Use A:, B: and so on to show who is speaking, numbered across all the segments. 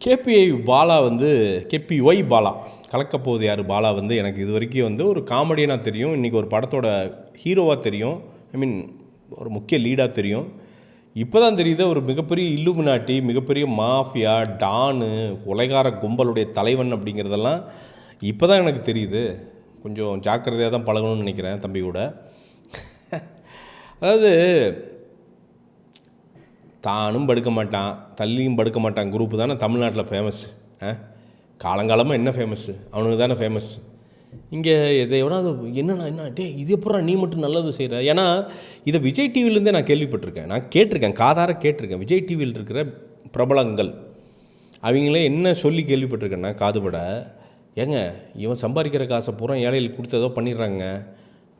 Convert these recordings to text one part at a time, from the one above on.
A: KPI Bala வந்து KPY Bala கலக்கப்போகுது யார் பாலா வந்து எனக்கு இது வரைக்கும் வந்து ஒரு காமெடியனாக தெரியும். இன்றைக்கி ஒரு படத்தோட ஹீரோவாக தெரியும். ஐ மீன் ஒரு முக்கிய லீடாக தெரியும். இப்போ தான் தெரியுது ஒரு மிகப்பெரிய இல்லுமினாட்டி, மிகப்பெரிய மாஃபியா, டானு, கொலைகார கும்பலுடைய தலைவன் அப்படிங்கிறதெல்லாம் இப்போ தான் எனக்கு தெரியுது. கொஞ்சம் ஜாக்கிரதையாக தான் பழகணும்னு நினைக்கிறேன் தம்பி கூட. அதாவது தானும் படுக்க மாட்டான், தள்ளியும் படுக்க மாட்டான் குரூப்பு தானே தமிழ்நாட்டில் ஃபேமஸ். காலங்காலமாக என்ன ஃபேமஸ்ஸு? அவனுக்கு தானே ஃபேமஸ். இங்கே எதை எவ்வளோ என்ன டே இது எப்படா நீ மட்டும் நல்லது செய்கிற? ஏன்னா இதை விஜய் டிவிலேருந்தே நான் கேள்விப்பட்டிருக்கேன், நான் கேட்டிருக்கேன், காதார கேட்டிருக்கேன். விஜய் டிவியில் இருக்கிற பிரபலங்கள் அவங்களே என்ன சொல்லி கேள்விப்பட்டிருக்கேன்னா, காதுபட ஏங்க இவன் சம்பாதிக்கிற காசை பூரா ஏழைகளுக்கு கொடுத்து ஏதோ பண்ணிடுறாங்க,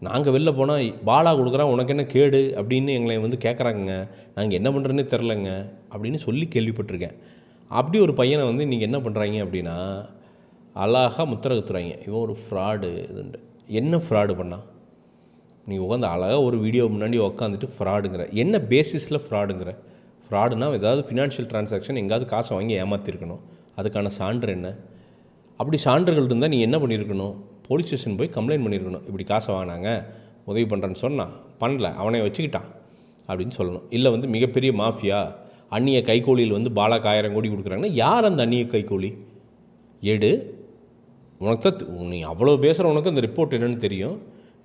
A: நாங்கள் வெளில போனால் பாலா கொடுக்குறான் உனக்கு என்ன கேடு அப்படின்னு எங்களை வந்து கேட்குறாங்க, நாங்கள் என்ன பண்ணுறதுனே தெரிலங்க அப்படின்னு சொல்லி கேள்விப்பட்டிருக்கேன். அப்படி ஒரு பையனை வந்து நீங்கள் என்ன பண்ணுறாங்க அப்படின்னா அழகாக முத்திரகுத்துறாங்க, இவன் ஒரு ஃப்ராடு இதுண்டு. என்ன ஃப்ராடு பண்ணால் நீ உட்காந்து அழகாக ஒரு வீடியோ முன்னாடி உட்காந்துட்டு ஃப்ராடுங்கிற என்ன பேசிஸில் ஃப்ராடுங்கிற? ஃப்ராடுனா ஏதாவது ஃபினான்ஷியல் ட்ரான்சாக்ஷன் எங்கேயாவது காசை வாங்கி ஏமாற்றிருக்கணும், அதுக்கான சான்று என்ன? அப்படி சான்றுகள் இருந்தால் நீ என்ன பண்ணியிருக்கணும்? போலீஸ் ஸ்டேஷன் போய் கம்ப்ளைண்ட் பண்ணியிருக்கணும். இப்படி காசை வாங்கினாங்க, உதவி பண்ணுறேன்னு சொன்னான், பண்ணல, அவனை வச்சுக்கிட்டான் அப்படின்னு சொல்லணும். இல்லை வந்து மிகப்பெரிய மாஃபியா அந்நிய கைகூலியில் வந்து பாலாக்கு 1000 கோடி கொடுக்குறாங்கன்னா யார் அந்த அந்நிய கைகூலி? எடு, உனக்கு தான் நீ அவ்வளோ பேசுகிற உனக்கு அந்த ரிப்போர்ட் என்னென்னு தெரியும்,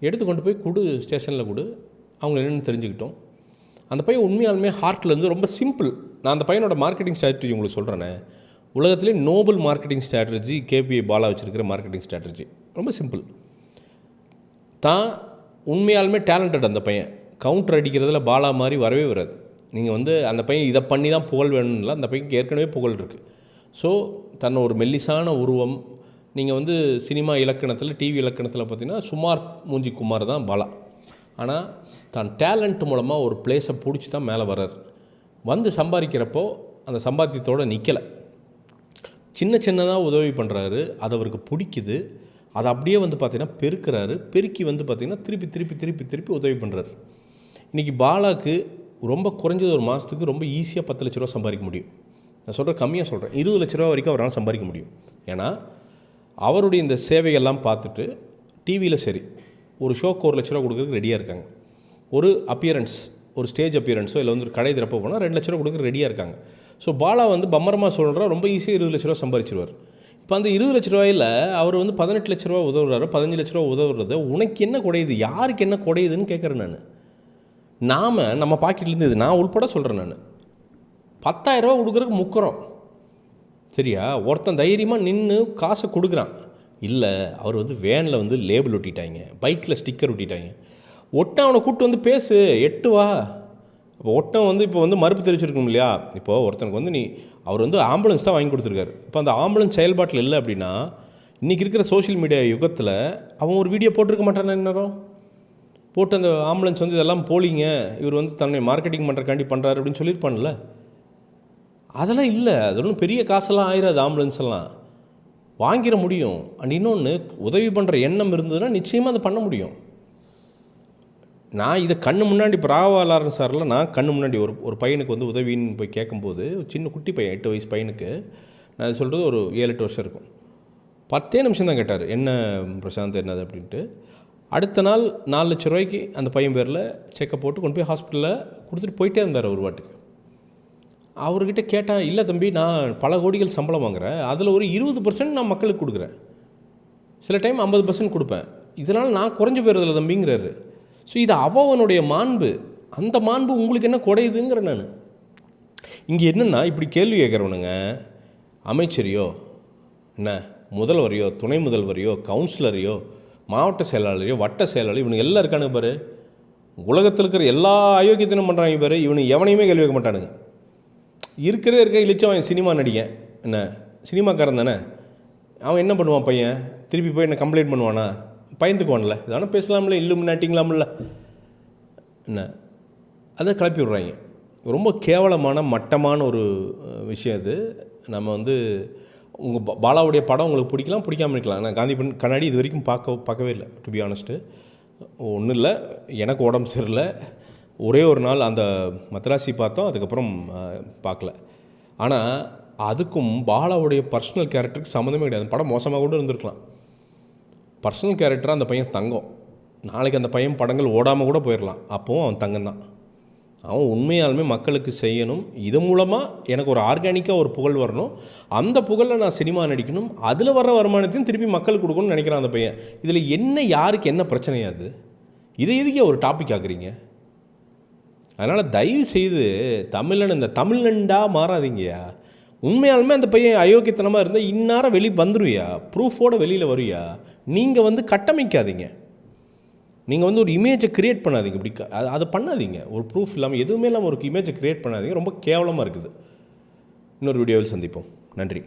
A: எடுத்து கொண்டு போய் கொடு, ஸ்டேஷனில் கொடு, அவங்க என்னென்னு தெரிஞ்சுக்கிட்டோம். அந்த பையன் உண்மையாலுமே ஹார்ட்லேருந்து ரொம்ப சிம்பிள். நான் அந்த பையனோட மார்க்கெட்டிங் ஸ்ட்ராட்டஜி உங்களுக்கு சொல்கிறேனே, உலகத்திலே Nobel marketing strategy KPI Bala வச்சுருக்கிற மார்க்கெட்டிங் ஸ்ட்ராட்டஜி ரொம்ப சிம்பிள் தான். உண்மையாலுமே டேலண்டட் அந்த பையன். கவுண்டர் அடிக்கிறதுல பாலா மாதிரி வரவே வராது. நீங்கள் வந்து அந்த பையன் இதை பண்ணி தான் புகழ் வேணும்ல, அந்த பையனுக்கு ஏற்கனவே புகழ் இருக்குது. ஸோ தன்னை ஒரு மெல்லிசான உருவம், நீங்கள் வந்து சினிமா இலக்கணத்தில் டிவி இலக்கணத்தில் பார்த்தீங்கன்னா சுமார் மூஞ்சி குமார் தான் பாலா. ஆனால் தான் டேலண்ட் மூலமாக ஒரு பிளேஸை பிடிச்சி தான் மேலே வர்றார். வந்து சம்பாதிக்கிறப்போ அந்த சம்பாத்தியத்தோடு நிற்கலை, சின்ன சின்னதாக உதவி பண்ணுறாரு, அது அவருக்கு பிடிக்குது, அதை அப்படியே வந்து பார்த்திங்கன்னா பெருக்கிறாரு, பெருக்கி வந்து பார்த்திங்கன்னா திருப்பி திருப்பி திருப்பி திருப்பி உதவி பண்ணுறாரு. இன்றைக்கி பாலாவுக்கு ரொம்ப குறைஞ்சது ஒரு மாதத்துக்கு ரொம்ப ஈஸியாக 10 லட்ச ரூபா சம்பாதிக்க முடியும். நான் சொல்கிறேன் கம்மியாக சொல்கிறேன், 20 லட்ச ரூபா வரைக்கும் அவரால் சம்பாதிக்க முடியும். ஏன்னா அவருடைய இந்த சேவையெல்லாம் பார்த்துட்டு டிவியில் சரி ஒரு ஷோக்கு 1 லட்ச ரூபா கொடுக்குறதுக்கு ரெடியாக இருக்காங்க. ஒரு அப்பியரன்ஸ், ஒரு ஸ்டேஜ் அப்பியரன்ஸோ இல்லை வந்து ஒரு கடை திறப்ப போனால் 2 லட்ச ரூபா கொடுக்குறது ரெடியாக இருக்காங்க. ஸோ பாலா வந்து பம்மரமாக சொல்கிறா ரொம்ப ஈஸியாக 20 லட்ச ரூபா சம்பாதிச்சிருவார். இப்போ அந்த 20 லட்ச ரூபாயில் அவர் வந்து 18 லட்ச ரூபா உதவுறாரு, 15 லட்ச ரூபா உதவுறது உனக்கு என்ன குறையுது? யாருக்கு என்ன குறையுதுன்னு கேட்குறேன் நான். நம்ம பாக்கெட்லேருந்து இது நான் உள்பட சொல்கிறேன். நான் 10,000 ரூபா கொடுக்குறதுக்கு முக்கிறோம் சரியா? ஒருத்தன் தைரியமாக நின்று காசை கொடுக்குறான். இல்லை அவர் வந்து வேனில் வந்து லேபிள் ஒட்டிட்டாங்க, பைக்கில் ஸ்டிக்கர் ஒட்டிட்டாங்க. ஒட்டம் அவனை கூப்பிட்டு வந்து பேசு, 8 வா. இப்போ ஒட்டம் வந்து இப்போ வந்து மறுப்பு தெரிவிச்சிருக்கணும் இல்லையா? இப்போது ஒருத்தனுக்கு வந்து அவர் வந்து ஆம்புலன்ஸ் தான் வாங்கி கொடுத்துருக்காரு. இப்போ அந்த ஆம்புலன்ஸ் செயல்பாட்டில் இல்லை அப்படின்னா இன்றைக்கி இருக்கிற சோஷியல் மீடியா யுகத்தில் அவன் ஒரு வீடியோ போட்டிருக்க மாட்டானே நேரம் போட்டு அந்த ஆம்புலன்ஸ் வந்து இதெல்லாம் போலிங்க, இவர் வந்து தன்னை மார்க்கெட்டிங் பண்ணுறக்காண்டி பண்ணுறாரு அப்படின்னு சொல்லியிருப்பான்ல. அதெல்லாம் இல்லை, அது ஒன்றும் பெரிய காசெல்லாம் ஆயிராது. ஆம்புலன்ஸ் எல்லாம் வாங்கிட முடியும். அண்ட் இன்னொன்று, உதவி பண்ணுற எண்ணம் இருந்ததுன்னா நிச்சயமாக அதை பண்ண முடியும். நான் இதை கண்ணு முன்னாடி இப்போ ராவாலாரன் சாரில் நான் கண்ணு முன்னாடி ஒரு பையனுக்கு வந்து உதவின்னு போய் கேட்கும்போது, சின்ன குட்டி பையன் 8 வயசு பையனுக்கு, நான் சொல்கிறது ஒரு 7-8 வருஷம் இருக்கும், 10 நிமிஷம் தான் கேட்டார், என்ன பிரசாந்த் என்னது அப்படின்ட்டு. அடுத்த நாள் 4 லட்ச ரூபாய்க்கு அந்த பையன் பேரில் செக்கப் போட்டு கொண்டு போய் ஹாஸ்பிட்டலில் கொடுத்துட்டு போயிட்டே இருந்தார் ஒரு வாட்டுக்கு. அவர்கிட்ட கேட்டால், இல்லை தம்பி நான் பல கோடிகள் சம்பளம் வாங்குகிறேன், அதில் ஒரு 20% நான் மக்களுக்கு கொடுக்குறேன், சில டைம் 50% கொடுப்பேன், இதனால் நான் குறைஞ்சி போயிடுறதில்ல தம்பிங்கிறாரு. ஸோ இது அவனுடைய மாண்பு. அந்த மாண்பு உங்களுக்கு என்ன குறையுதுங்கிற நான். இங்கே என்னென்னா இப்படி கேள்வி கேட்குறவனுங்க அமைச்சரையோ என்ன முதல்வரையோ துணை முதல்வரையோ கவுன்சிலரையோ மாவட்ட செயலாளரையோ வட்ட செயலாளர் இவனுக்கு எல்லாம் இருக்கானுங்க பாரு. உலகத்தில் இருக்கிற எல்லா அயோக்கியத்தினும் பண்ணுறாங்க பாரு. இவனுக்கு எவனையுமே கேள்வி வைக்க மாட்டானுங்க. இருக்க இழிச்சவன் சினிமா நடிகன், என்ன சினிமாக்காரன் தானே, அவன் என்ன பண்ணுவான் பையன்? திருப்பி போய் என்ன கம்ப்ளைண்ட் பண்ணுவானா? பயந்துக்குவான்ல, இதான பேசலாம்ல, இல்லுமினாட்டிங்களாம்ல, என்ன அதை கிளப்பி விட்றாங்க. ரொம்ப கேவலமான மட்டமான ஒரு விஷயம் இது. நம்ம வந்து உங்கள் பாலாவுடைய படம் உங்களுக்கு பிடிக்கலாம், பிடிக்காமல் இருக்கலாம். நான் காந்தி கண்ணாடி இது வரைக்கும் பார்க்கவே இல்லை, டு பி ஆனஸ்ட்டு. ஒன்றும் இல்லை, எனக்கு உடம்பு சரியில்லை, ஒரே ஒரு நாள் அந்த மத்ராசி பார்த்தோம், அதுக்கப்புறம் பார்க்கல. ஆனால் அதுக்கும் பாலாவுடைய பர்சனல் கேரக்டருக்கு சம்மந்தமே கிடையாது. படம் மோசமாக கூட இருந்திருக்கலாம். பர்சனல் கேரக்டராக அந்த பையன் தங்கம். நாளைக்கு அந்த பையன் படங்கள் ஓடாமல் கூட போயிடலாம். அப்போவும் அவன் தங்கம் தான். அவன் உண்மையாலுமே மக்களுக்கு செய்யணும். இது மூலமாக எனக்கு ஒரு ஆர்கானிக்காக ஒரு புகழ் வரணும். அந்த புகழில் நான் சினிமா நடிக்கணும். அதில் வர வருமானத்தையும் திருப்பி மக்களுக்கு கொடுக்கணும்னு நினைக்கிறான் அந்த பையன். இதில் என்ன யாருக்கு என்ன பிரச்சனையாது? இதை எதுக்கே ஒரு டாபிக் ஆக்குறீங்க? அதனால் தயவு செய்து தமிழன் இந்த தமிழ்நண்டா மாறாதீங்கயா. உண்மையாலுமே அந்த பையன் அயோக்கியத்தனமாக இருந்தால் இந்நேரம் வெளியே வந்துருவியா? ப்ரூஃபோடு வெளியில் வருவியா? நீங்கள் கட்டமைக்காதீங்க. நீங்கள் ஒரு இமேஜை க்ரியேட் பண்ணாதீங்க. இப்படி அதை பண்ணாதீங்க. ஒரு ப்ரூஃப் இல்லாமல் எதுவுமே இல்லாமல் ஒரு இமேஜை க்ரியேட் பண்ணாதீங்க. ரொம்ப கேவலமாக இருக்குது. இன்னொரு வீடியோவில் சந்திப்போம். நன்றி.